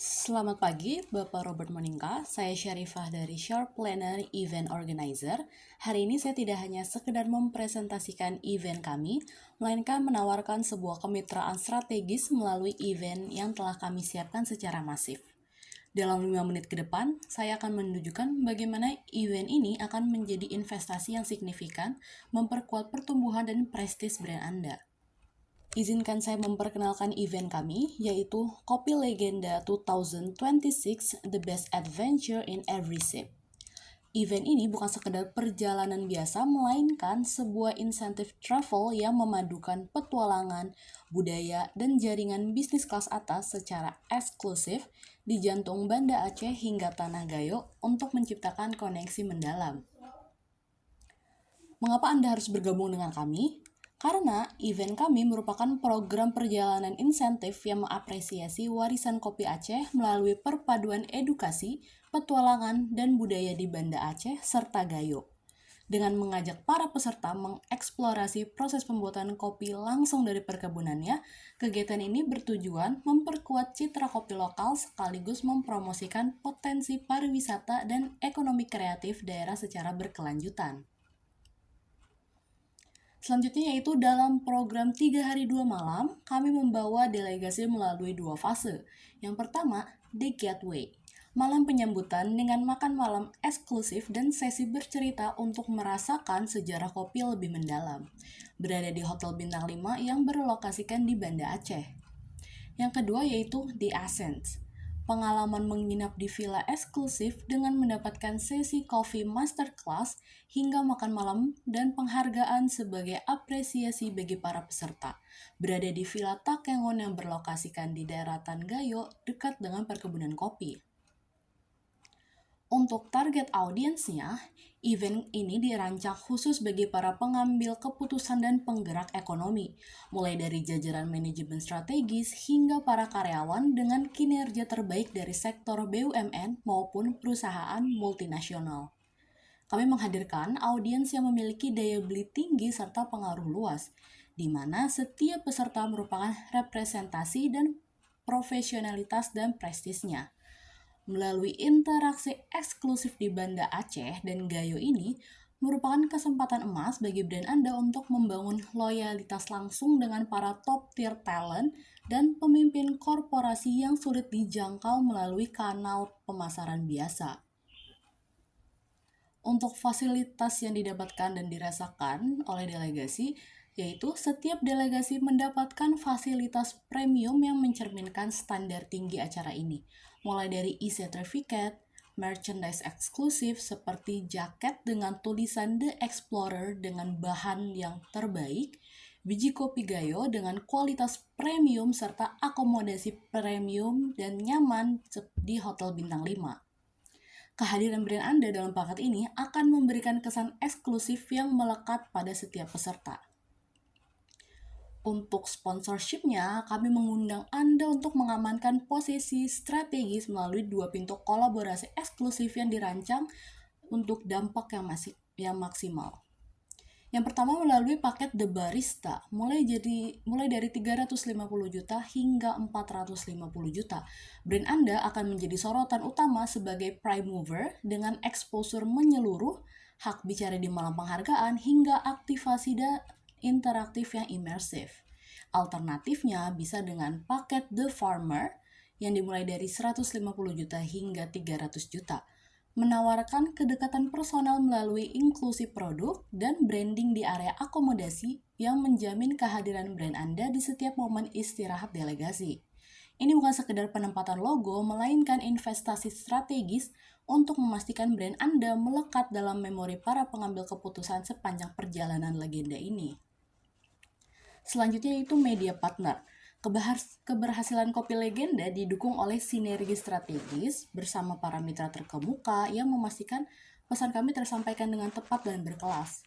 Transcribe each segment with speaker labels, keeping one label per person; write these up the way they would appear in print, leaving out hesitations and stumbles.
Speaker 1: Selamat pagi, Bapak Robert Monika. Saya Syarifah dari Sharp Planner Event Organizer. Hari ini saya tidak hanya sekedar mempresentasikan event kami, melainkan menawarkan sebuah kemitraan strategis melalui event yang telah kami siapkan secara masif. Dalam 5 menit ke depan, saya akan menunjukkan bagaimana event ini akan menjadi investasi yang signifikan, memperkuat pertumbuhan dan prestis brand Anda. Izinkan saya memperkenalkan event kami, yaitu Kopi Legenda 2026 The Best Adventure in Every Sip. Event ini bukan sekedar perjalanan biasa, melainkan sebuah insentif travel yang memadukan petualangan, budaya, dan jaringan bisnis kelas atas secara eksklusif di jantung Banda Aceh hingga Tanah Gayo untuk menciptakan koneksi mendalam. Mengapa Anda harus bergabung dengan kami? Karena event kami merupakan program perjalanan insentif yang mengapresiasi warisan kopi Aceh melalui perpaduan edukasi, petualangan, dan budaya di Banda Aceh serta Gayo. Dengan mengajak para peserta mengeksplorasi proses pembuatan kopi langsung dari perkebunannya, kegiatan ini bertujuan memperkuat citra kopi lokal sekaligus mempromosikan potensi pariwisata dan ekonomi kreatif daerah secara berkelanjutan. Selanjutnya yaitu dalam program 3 hari 2 malam, kami membawa delegasi melalui 2 fase. Yang pertama, The Gateway, malam penyambutan dengan makan malam eksklusif dan sesi bercerita untuk merasakan sejarah kopi lebih mendalam. Berada di Hotel Bintang 5 yang berlokasikan di Banda Aceh. Yang kedua yaitu The Essence, pengalaman menginap di villa eksklusif dengan mendapatkan sesi coffee masterclass hingga makan malam dan penghargaan sebagai apresiasi bagi para peserta. Berada di Villa Takengon yang berlokasikan di daerah Gayo dekat dengan perkebunan kopi. Untuk target audiensnya, event ini dirancang khusus bagi para pengambil keputusan dan penggerak ekonomi, mulai dari jajaran manajemen strategis hingga para karyawan dengan kinerja terbaik dari sektor BUMN maupun perusahaan multinasional. Kami menghadirkan audiens yang memiliki daya beli tinggi serta pengaruh luas, di mana setiap peserta merupakan representasi dan profesionalitas dan prestisnya. Melalui interaksi eksklusif di Banda Aceh dan Gayo ini, merupakan kesempatan emas bagi brand Anda untuk membangun loyalitas langsung dengan para top tier talent dan pemimpin korporasi yang sulit dijangkau melalui kanal pemasaran biasa. Untuk fasilitas yang didapatkan dan dirasakan oleh delegasi, yaitu setiap delegasi mendapatkan fasilitas premium yang mencerminkan standar tinggi acara ini, mulai dari e-certificate, merchandise eksklusif seperti jaket dengan tulisan The Explorer dengan bahan yang terbaik, biji kopi Gayo dengan kualitas premium serta akomodasi premium dan nyaman di Hotel Bintang 5. Kehadiran brand Anda dalam paket ini akan memberikan kesan eksklusif yang melekat pada setiap peserta. Untuk sponsorshipnya, kami mengundang Anda untuk mengamankan posisi strategis melalui 2 pintu kolaborasi eksklusif yang dirancang untuk dampak yang maksimal. Yang pertama melalui paket The Barista, mulai dari 350 juta hingga 450 juta. Brand Anda akan menjadi sorotan utama sebagai prime mover dengan exposure menyeluruh, hak bicara di malam penghargaan, hingga aktivasi interaktif yang imersif. Alternatifnya bisa dengan paket The Farmer yang dimulai dari 150 juta hingga 300 juta. Menawarkan kedekatan personal melalui inklusi produk dan branding di area akomodasi yang menjamin kehadiran brand Anda di setiap momen istirahat delegasi. Ini bukan sekedar penempatan logo, melainkan investasi strategis untuk memastikan brand Anda melekat dalam memori para pengambil keputusan sepanjang perjalanan legenda ini. Selanjutnya itu media partner. Keberhasilan Kopi Legenda didukung oleh sinergi strategis bersama para mitra terkemuka yang memastikan pesan kami tersampaikan dengan tepat dan berkelas.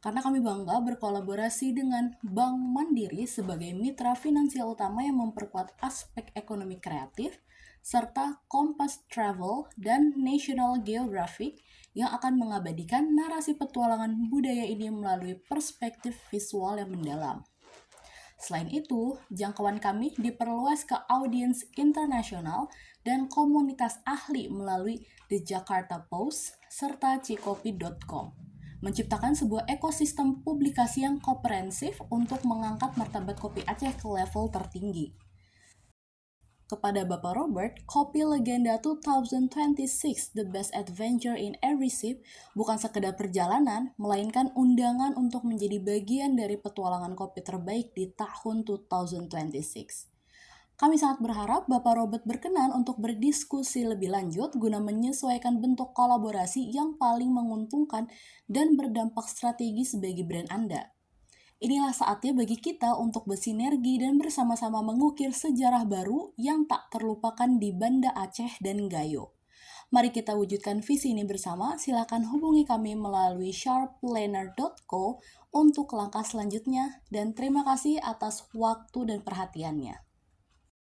Speaker 1: Karena kami bangga berkolaborasi dengan Bank Mandiri sebagai mitra finansial utama yang memperkuat aspek ekonomi kreatif, serta Kompas Travel dan National Geographic yang akan mengabadikan narasi petualangan budaya ini melalui perspektif visual yang mendalam. Selain itu, jangkauan kami diperluas ke audiens internasional dan komunitas ahli melalui The Jakarta Post serta cikopi.com, menciptakan sebuah ekosistem publikasi yang komprehensif untuk mengangkat martabat kopi Aceh ke level tertinggi. Kepada Bapak Robert, Kopi Legenda 2026 The Best Adventure in Every Sip bukan sekedar perjalanan, melainkan undangan untuk menjadi bagian dari petualangan kopi terbaik di tahun 2026. Kami sangat berharap Bapak Robert berkenan untuk berdiskusi lebih lanjut guna menyesuaikan bentuk kolaborasi yang paling menguntungkan dan berdampak strategis bagi brand Anda. Inilah saatnya bagi kita untuk bersinergi dan bersama-sama mengukir sejarah baru yang tak terlupakan di Banda Aceh dan Gayo. Mari kita wujudkan visi ini bersama. Silakan hubungi kami melalui sharpplanner.co untuk langkah selanjutnya dan terima kasih atas waktu dan perhatiannya.